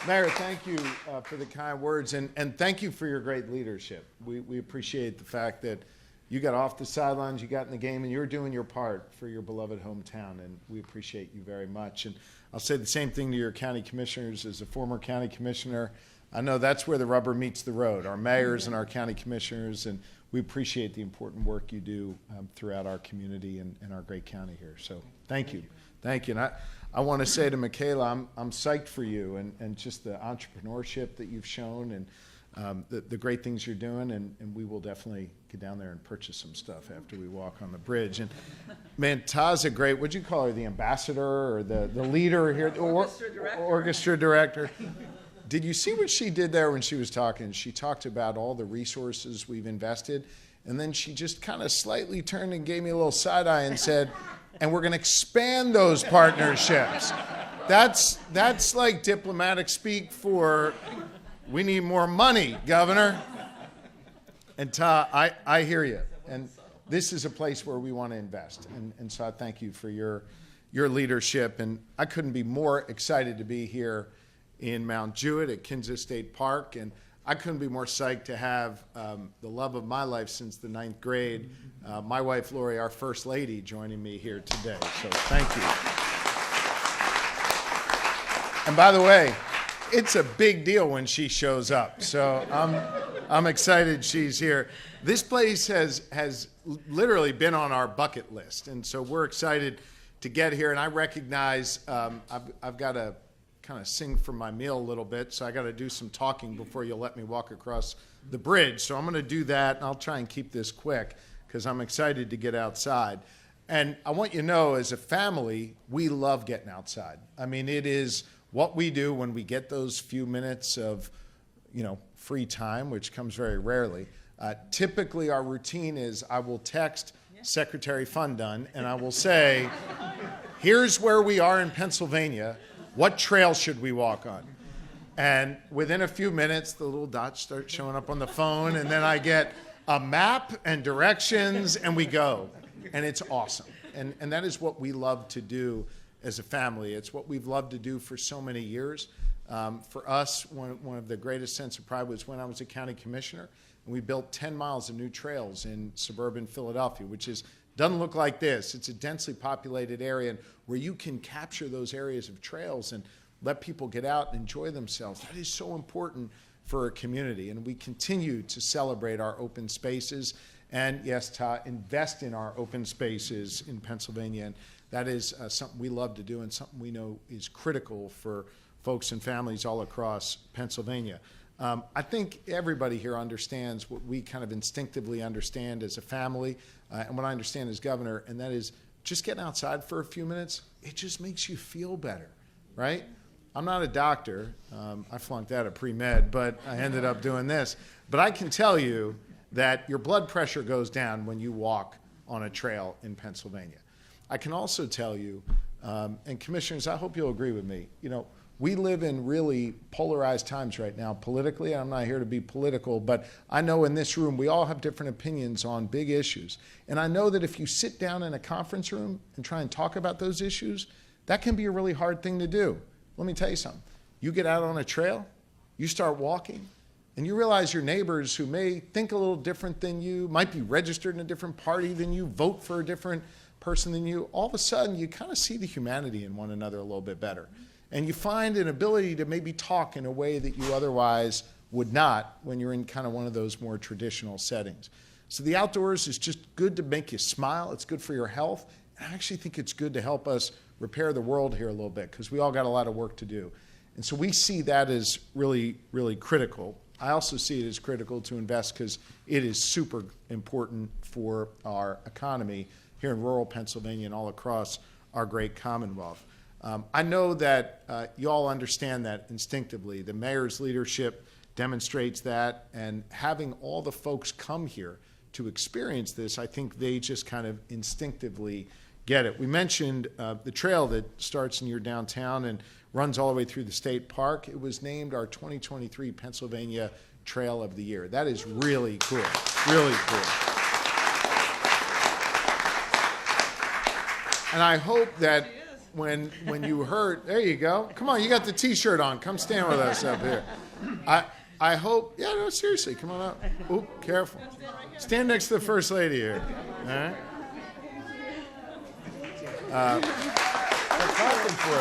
Mayor, thank you for the kind words, and thank you for your great leadership. We appreciate the fact that you got off the sidelines, you got in the game, and you're doing your part for your beloved hometown, and we appreciate you very much. And I'll say the same thing to your county commissioners. As a former county commissioner, I know that's where the rubber meets the road, our mayors and our county commissioners, and we appreciate the important work you do throughout our community and our great county here. So thank you. Thank you. And I want to say to Michaela, I'm psyched for you and just the entrepreneurship that you've shown and the great things you're doing. And we will definitely get down there and purchase some stuff after we walk on the bridge. And man, Ta's a great, what'd you call her, the ambassador or the leader here? Orchestra director. Did you see what she did there when she was talking? She talked about all the resources we've invested. And then she just kind of slightly turned and gave me a little side eye and said, and we're going to expand those partnerships. That's like diplomatic speak for, we need more money, Governor. And Ta, I hear you. And this is a place where we want to invest. And so I thank you for your leadership. And I couldn't be more excited to be here in Mount Jewett at Kansas State Park. And I couldn't be more psyched to have the love of my life since the 9th grade, my wife, Lori, our First Lady, joining me here today. So thank you. And by the way, it's a big deal when she shows up. So I'm excited she's here. This place has literally been on our bucket list. And so we're excited to get here. And I recognize I've got to kind of sing from my meal a little bit, so I got to do some talking before you'll let me walk across the bridge. So I'm going to do that, and I'll try and keep this quick because I'm excited to get outside. And I want you to know, as a family, we love getting outside. I mean, it is what we do when we get those few minutes of, free time, which comes very rarely. Typically, our routine is I will text Secretary Fundun, and I will say, here's where we are in Pennsylvania. What trail should we walk on? And within a few minutes, the little dots start showing up on the phone, and then I get a map and directions, and we go. And it's awesome. And that is what we love to do as a family. It's what we've loved to do for so many years. For us, one of the greatest sense of pride was when I was a county commissioner, and we built 10 miles of new trails in suburban Philadelphia, which doesn't look like this. It's a densely populated area where you can capture those areas of trails and let people get out and enjoy themselves. That is so important for a community. And we continue to celebrate our open spaces. And yes, to invest in our open spaces in Pennsylvania. And that is something we love to do and something we know is critical for folks and families all across Pennsylvania. I think everybody here understands what we kind of instinctively understand as a family and what I understand as governor, and that is just getting outside for a few minutes, it just makes you feel better, right? I'm not a doctor. I flunked out of pre-med, but I ended up doing this. But I can tell you that your blood pressure goes down when you walk on a trail in Pennsylvania. I can also tell you, and commissioners, I hope you'll agree with me, we live in really polarized times right now politically. I'm not here to be political, but I know in this room we all have different opinions on big issues. And I know that if you sit down in a conference room and try and talk about those issues, that can be a really hard thing to do. Let me tell you something. You get out on a trail, you start walking, and you realize your neighbors who may think a little different than you, might be registered in a different party than you, vote for a different person than you, all of a sudden you kind of see the humanity in one another a little bit better. And you find an ability to maybe talk in a way that you otherwise would not when you're in kind of one of those more traditional settings. So the outdoors is just good to make you smile. It's good for your health. And I actually think it's good to help us repair the world here a little bit because we all got a lot of work to do. And so we see that as really, really critical. I also see it as critical to invest because it is super important for our economy here in rural Pennsylvania and all across our great Commonwealth. I know that you all understand that instinctively. The mayor's leadership demonstrates that, and having all the folks come here to experience this, I think they just kind of instinctively get it. We mentioned the trail that starts in your downtown and runs all the way through the state park. It was named our 2023 Pennsylvania Trail of the Year. That is really cool, really cool. And I hope that when you heard, there you go. Come on, you got the T-shirt on. Come stand with us up here. I hope, yeah, no, seriously, come on up. Oop, careful. Stand next to the First Lady here. All right? We're clapping for you.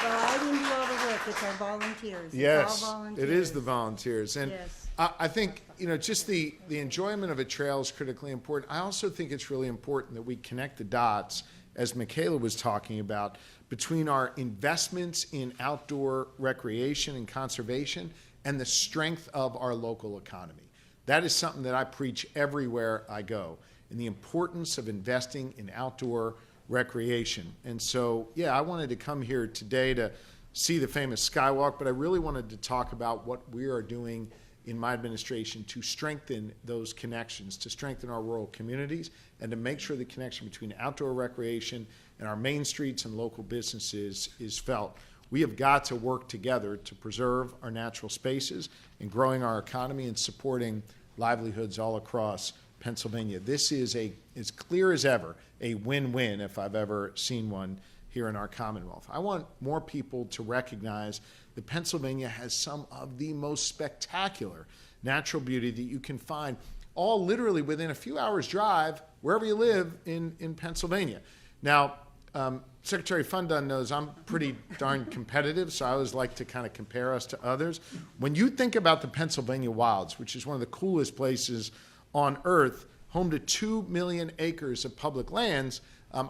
Well, I didn't do all the work. It's our volunteers. Yes, It's all volunteers. it is the volunteers. And Yes. I think, just the enjoyment of a trail is critically important. I also think it's really important that we connect the dots, as Michaela was talking about, between our investments in outdoor recreation and conservation and the strength of our local economy. That is something that I preach everywhere I go, and the importance of investing in outdoor recreation. And so, yeah, I wanted to come here today to see the famous Skywalk, but I really wanted to talk about what we are doing in my administration to strengthen those connections, to strengthen our rural communities, and to make sure the connection between outdoor recreation and our main streets and local businesses is felt. We have got to work together to preserve our natural spaces and growing our economy and supporting livelihoods all across Pennsylvania. This is as clear as ever, a win-win if I've ever seen one here in our Commonwealth. I want more people to recognize that Pennsylvania has some of the most spectacular natural beauty that you can find, all literally within a few hours' drive, wherever you live in Pennsylvania. Now, Secretary Fundun knows I'm pretty darn competitive, so I always like to kind of compare us to others. When you think about the Pennsylvania wilds, which is one of the coolest places on earth, home to 2 million acres of public lands,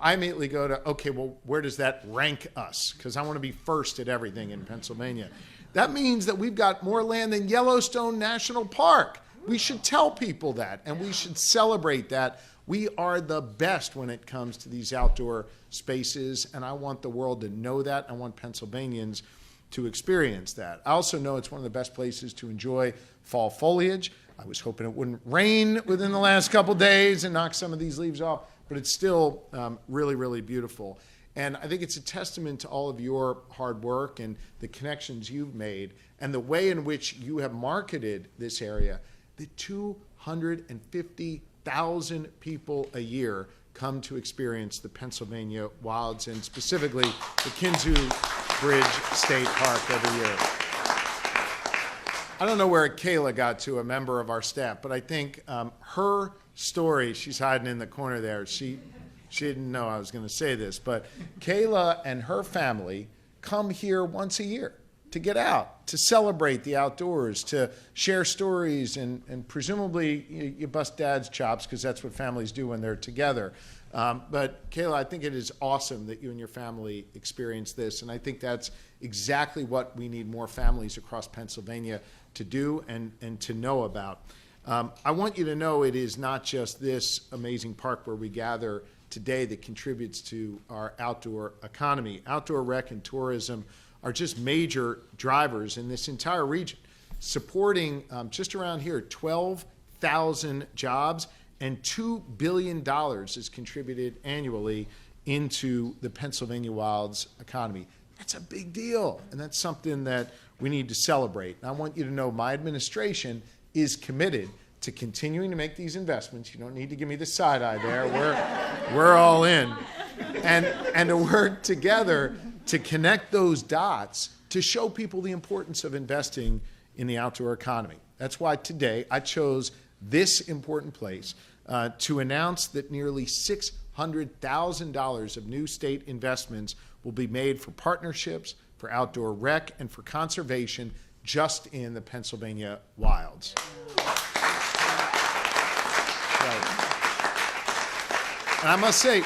I immediately go to, okay, well, where does that rank us? Because I want to be first at everything in Pennsylvania. That means that we've got more land than Yellowstone National Park. We should tell people that, and we should celebrate that. We are the best when it comes to these outdoor spaces, and I want the world to know that. I want Pennsylvanians to experience that. I also know it's one of the best places to enjoy fall foliage. I was hoping it wouldn't rain within the last couple days and knock some of these leaves off, but it's still really, really beautiful. And I think it's a testament to all of your hard work and the connections you've made and the way in which you have marketed this area. The 250,000 people a year come to experience the Pennsylvania wilds and specifically the Kinzua Bridge State Park every year. I don't know where Kayla got to, a member of our staff, but I think her story, she's hiding in the corner there. She didn't know I was going to say this, but Kayla and her family come here once a year to get out, to celebrate the outdoors, to share stories, and presumably you bust dad's chops because that's what families do when they're together. But Kayla, I think it is awesome that you and your family experience this, and I think that's exactly what we need more families across Pennsylvania to do and to know about. I want you to know it is not just this amazing park where we gather today that contributes to our outdoor economy. Outdoor rec and tourism are just major drivers in this entire region, supporting just around here 12,000 jobs, and $2 billion is contributed annually into the Pennsylvania wilds economy. That's a big deal, and that's something that we need to celebrate. And I want you to know my administration is committed to continuing to make these investments. You don't need to give me the side eye there. We're all in. And to work together to connect those dots to show people the importance of investing in the outdoor economy. That's why today I chose this important place to announce that nearly $600,000 of new state investments will be made for partnerships, for outdoor rec, and for conservation just in the Pennsylvania wilds. Right. And I must say,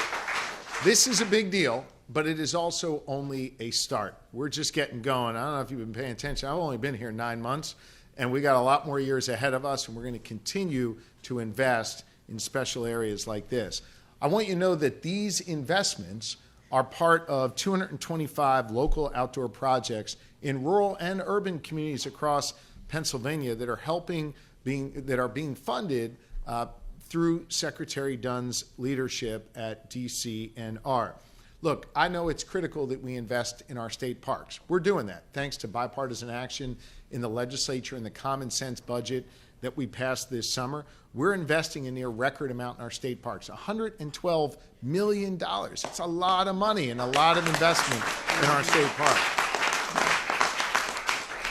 this is a big deal, but it is also only a start. We're just getting going. I don't know if you've been paying attention. I've only been here 9 months, and we got a lot more years ahead of us, and we're going to continue to invest in special areas like this. I want you to know that these investments are part of 225 local outdoor projects in rural and urban communities across Pennsylvania that are being funded through Secretary Dunn's leadership at DCNR. Look, I know it's critical that we invest in our state parks. We're doing that thanks to bipartisan action in the legislature and the common sense budget that we passed this summer. We're investing a near record amount in our state parks, $112 million. It's a lot of money and a lot of investment in our state parks.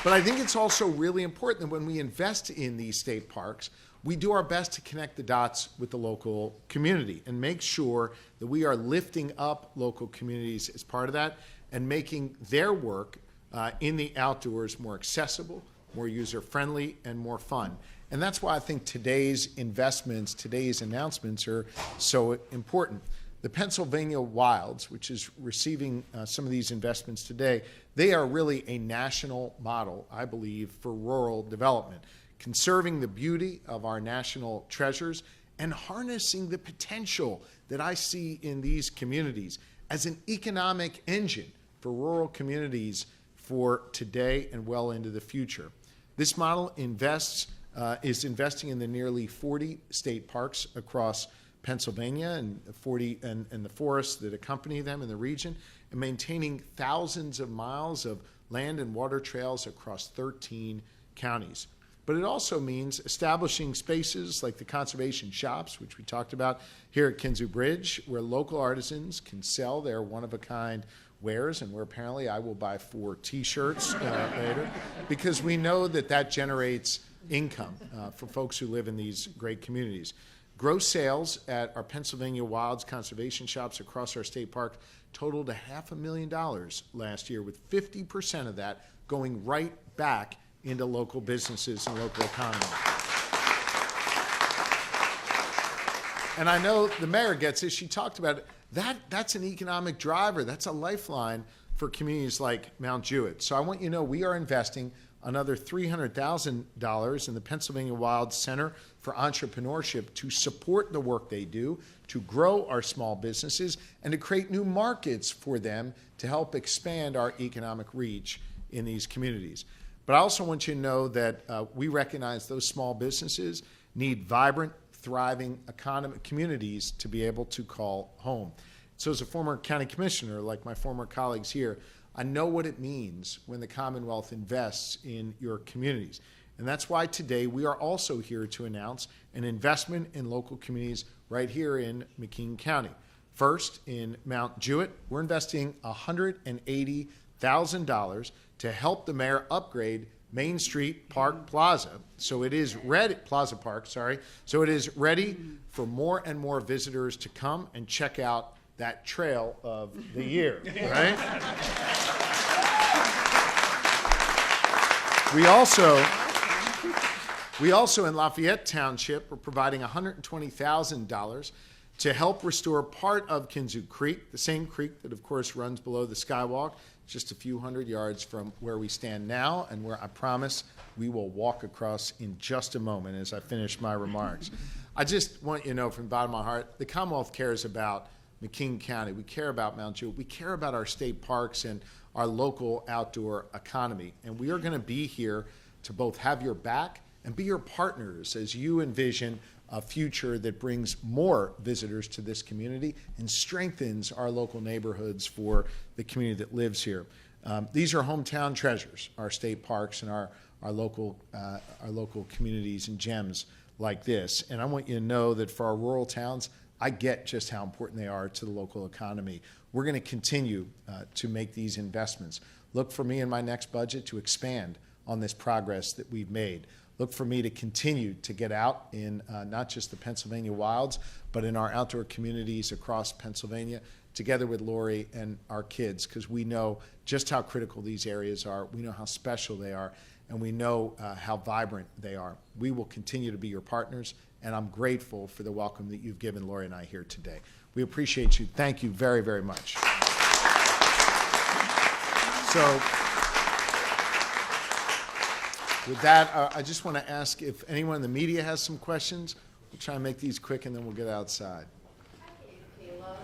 But I think it's also really important that when we invest in these state parks, we do our best to connect the dots with the local community and make sure that we are lifting up local communities as part of that and making their work in the outdoors more accessible, more user-friendly, and more fun. And that's why I think today's investments, today's announcements are so important. The Pennsylvania Wilds, which is receiving some of these investments today, they are really a national model, I believe, for rural development, conserving the beauty of our national treasures and harnessing the potential that I see in these communities as an economic engine for rural communities for today and well into the future. This model is investing in the nearly 40 state parks across Pennsylvania and the forests that accompany them in the region, and maintaining thousands of miles of land and water trails across 13 counties. But it also means establishing spaces like the conservation shops, which we talked about here at Kinzua Bridge, where local artisans can sell their one-of-a-kind wares, and where apparently I will buy 4 T-shirts later, because we know that that generates income for folks who live in these great communities. Gross sales at our Pennsylvania Wilds conservation shops across our state park totaled $500,000 last year, with 50% of that going right back into local businesses and local economy. And I know the mayor gets this. She talked about it. That's an economic driver. That's a lifeline for communities like Mount Jewett. So I want you to know we are investing another $300,000 in the Pennsylvania Wild Center for Entrepreneurship to support the work they do, to grow our small businesses, and to create new markets for them to help expand our economic reach in these communities. But I also want you to know that we recognize those small businesses need vibrant, thriving communities to be able to call home. So as a former county commissioner, like my former colleagues here, I know what it means when the Commonwealth invests in your communities. And that's why today we are also here to announce an investment in local communities right here in McKean County. First, in Mount Jewett, we're investing $180,000 to help the mayor upgrade Main Street Park Plaza, so it is ready, Plaza Park, sorry, so it is ready for more and more visitors to come and check out that trail of the year, right? We also in Lafayette Township are providing $120,000 to help restore part of Kinzua Creek, the same creek that of course runs below the skywalk, just a few hundred yards from where we stand now, and where I promise we will walk across in just a moment as I finish my remarks. I just want you to know from the bottom of my heart, the Commonwealth cares about McKean County. We care about Mount Jewett. We care about our state parks and our local outdoor economy. And we are going to be here to both have your back and be your partners as you envision a future that brings more visitors to this community and strengthens our local neighborhoods for the community that lives here. These are hometown treasures, our state parks and our local communities and gems like this. And I want you to know that for our rural towns, I get just how important they are to the local economy. We're going to continue to make these investments. Look for me in my next budget to expand on this progress that we've made. Look for me to continue to get out in not just the Pennsylvania Wilds, but in our outdoor communities across Pennsylvania, together with Lori and our kids, because we know just how critical these areas are. We know how special they are, and we know how vibrant they are. We will continue to be your partners, and I'm grateful for the welcome that you've given Lori and I here today. We appreciate you. Thank you very, very much. So, with that, I just want to ask if anyone in the media has some questions. We'll try and make these quick, and then we'll get outside.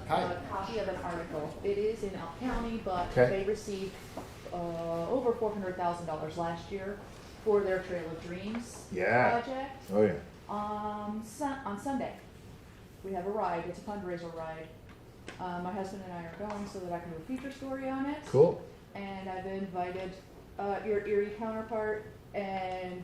Hi, a copy of an article. It is in Elk County, but Okay. they received over $400,000 last year for their Trail of Dreams project. Oh, yeah. On Sunday, we have a ride. It's a fundraiser ride My husband and I are going so that I can do a feature story on it. Cool. And I've invited your Erie counterpart, and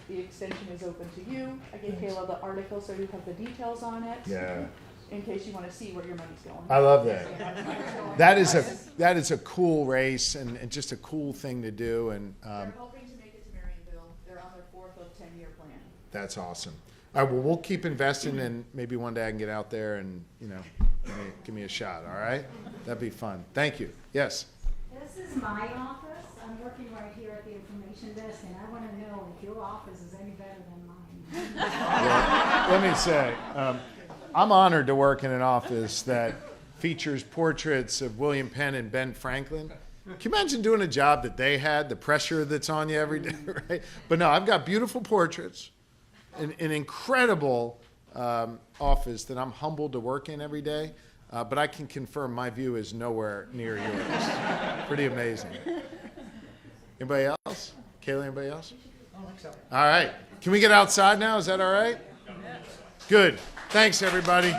the extension is open to you. I gave Kayla the article so you have the details on it. Yeah. In case you want to see where your money's going. I love that. That is a cool race and just a cool thing to do. And They're hoping to make it to Marionville. They're on their 4th of 10-year plan. that's awesome. All right, well, we'll keep investing, and maybe one day I can get out there and, give me a shot, all right? That'd be fun. Thank you. Yes? This is my office. I'm working right here at the information desk, and I want to know if your office is any better than mine. Well, let me say, I'm honored to work in an office that features portraits of William Penn and Ben Franklin. Can you imagine doing a job that they had, the pressure that's on you every day, right? But no, I've got beautiful portraits, an incredible office that I'm humbled to work in every day, but I can confirm my view is nowhere near yours. Pretty amazing. Anybody else? Kayla, anybody else? I don't think so. All right. Can we get outside now? Is that all right? Good. Thanks, everybody.